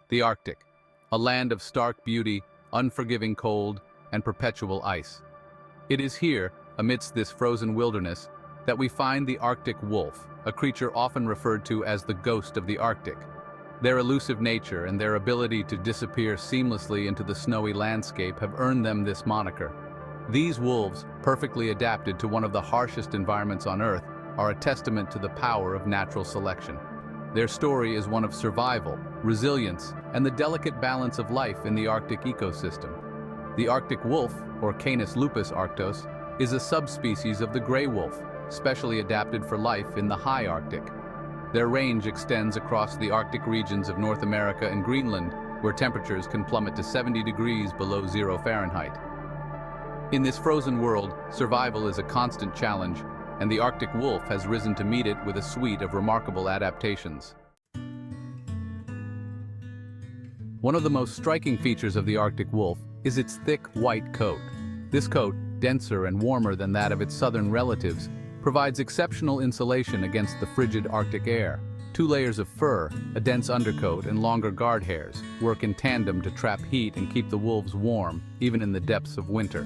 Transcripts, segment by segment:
The Arctic, a land of stark beauty, unforgiving cold, and perpetual ice. It is here, amidst this frozen wilderness, that we find the Arctic wolf, a creature often referred to as the ghost of the Arctic. Their elusive nature and their ability to disappear seamlessly into the snowy landscape have earned them this moniker. These wolves, perfectly adapted to one of the harshest environments on Earth, are a testament to the power of natural selection. Their story is one of survival, resilience, and the delicate balance of life in the Arctic ecosystem. The Arctic wolf, or Canis lupus arctos, is a subspecies of the gray wolf, specially adapted for life in the high Arctic. Their range extends across the Arctic regions of North America and Greenland, where temperatures can plummet to 70 degrees below 0 Fahrenheit. In this frozen world, survival is a constant challenge, and the Arctic wolf has risen to meet it with a suite of remarkable adaptations. One of the most striking features of the Arctic wolf is its thick white coat. This coat, denser and warmer than that of its southern relatives, provides exceptional insulation against the frigid Arctic air. 2 layers of fur, a dense undercoat, and longer guard hairs work in tandem to trap heat and keep the wolves warm, even in the depths of winter.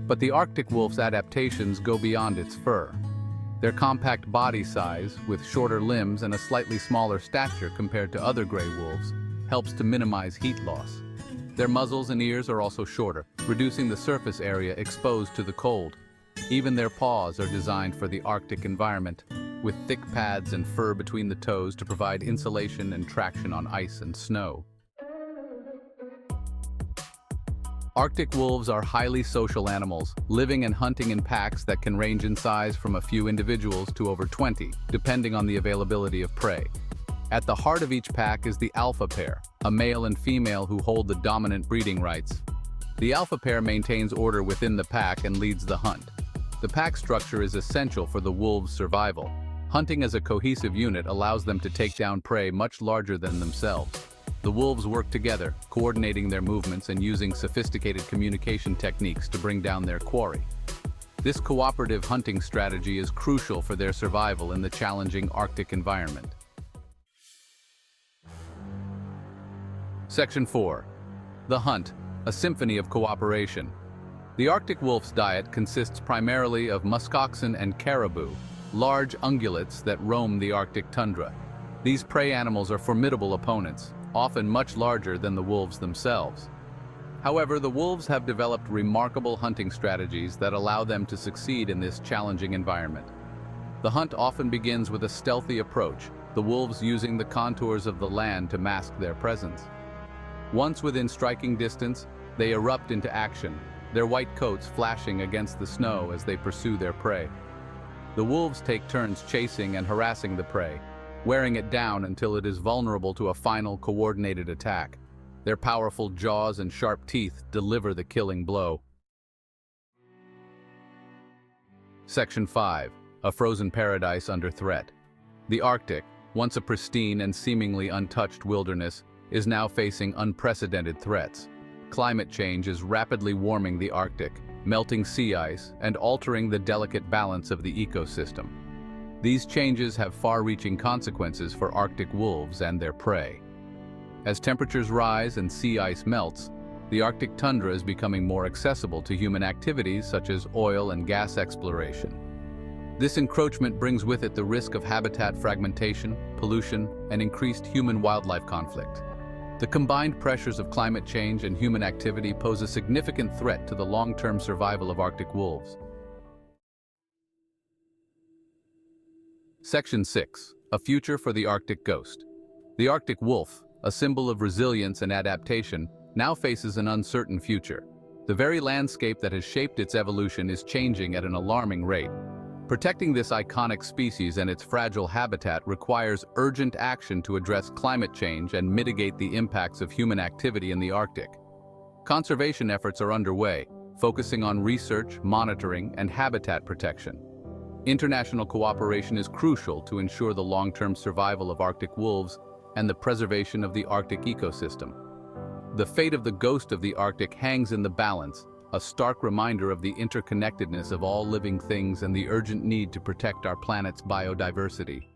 But the Arctic wolf's adaptations go beyond its fur. Their compact body size, with shorter limbs and a slightly smaller stature compared to other gray wolves, helps to minimize heat loss. Their muzzles and ears are also shorter, reducing the surface area exposed to the cold. Even their paws are designed for the Arctic environment, with thick pads and fur between the toes to provide insulation and traction on ice and snow. Arctic wolves are highly social animals, living and hunting in packs that can range in size from a few individuals to over 20, depending on the availability of prey. At the heart of each pack is the alpha pair, a male and female who hold the dominant breeding rights. The alpha pair maintains order within the pack and leads the hunt. The pack structure is essential for the wolves' survival. Hunting as a cohesive unit allows them to take down prey much larger than themselves. The wolves work together, coordinating their movements and using sophisticated communication techniques to bring down their quarry. This cooperative hunting strategy is crucial for their survival in the challenging Arctic environment. Section 4. The hunt, a symphony of cooperation. The Arctic wolf's diet consists primarily of muskoxen and caribou, large ungulates that roam the Arctic tundra. These prey animals are formidable opponents, often much larger than the wolves themselves. However, the wolves have developed remarkable hunting strategies that allow them to succeed in this challenging environment. The hunt often begins with a stealthy approach, the wolves using the contours of the land to mask their presence. Once within striking distance, they erupt into action, their white coats flashing against the snow as they pursue their prey. The wolves take turns chasing and harassing the prey, wearing it down until it is vulnerable to a final coordinated attack. Their powerful jaws and sharp teeth deliver the killing blow. Section 5. A frozen paradise under threat. The Arctic, once a pristine and seemingly untouched wilderness, is now facing unprecedented threats. Climate change is rapidly warming the Arctic, melting sea ice and altering the delicate balance of the ecosystem. These changes have far-reaching consequences for Arctic wolves and their prey. As temperatures rise and sea ice melts, the Arctic tundra is becoming more accessible to human activities such as oil and gas exploration. This encroachment brings with it the risk of habitat fragmentation, pollution, and increased human-wildlife conflict. The combined pressures of climate change and human activity pose a significant threat to the long-term survival of Arctic wolves. Section 6. A future for the Arctic ghost. The Arctic wolf, a symbol of resilience and adaptation, now faces an uncertain future. The very landscape that has shaped its evolution is changing at an alarming rate. Protecting this iconic species and its fragile habitat requires urgent action to address climate change and mitigate the impacts of human activity in the Arctic. Conservation efforts are underway, focusing on research, monitoring, and habitat protection. International cooperation is crucial to ensure the long-term survival of Arctic wolves and the preservation of the Arctic ecosystem. The fate of the ghost of the Arctic hangs in the balance, a stark reminder of the interconnectedness of all living things and the urgent need to protect our planet's biodiversity.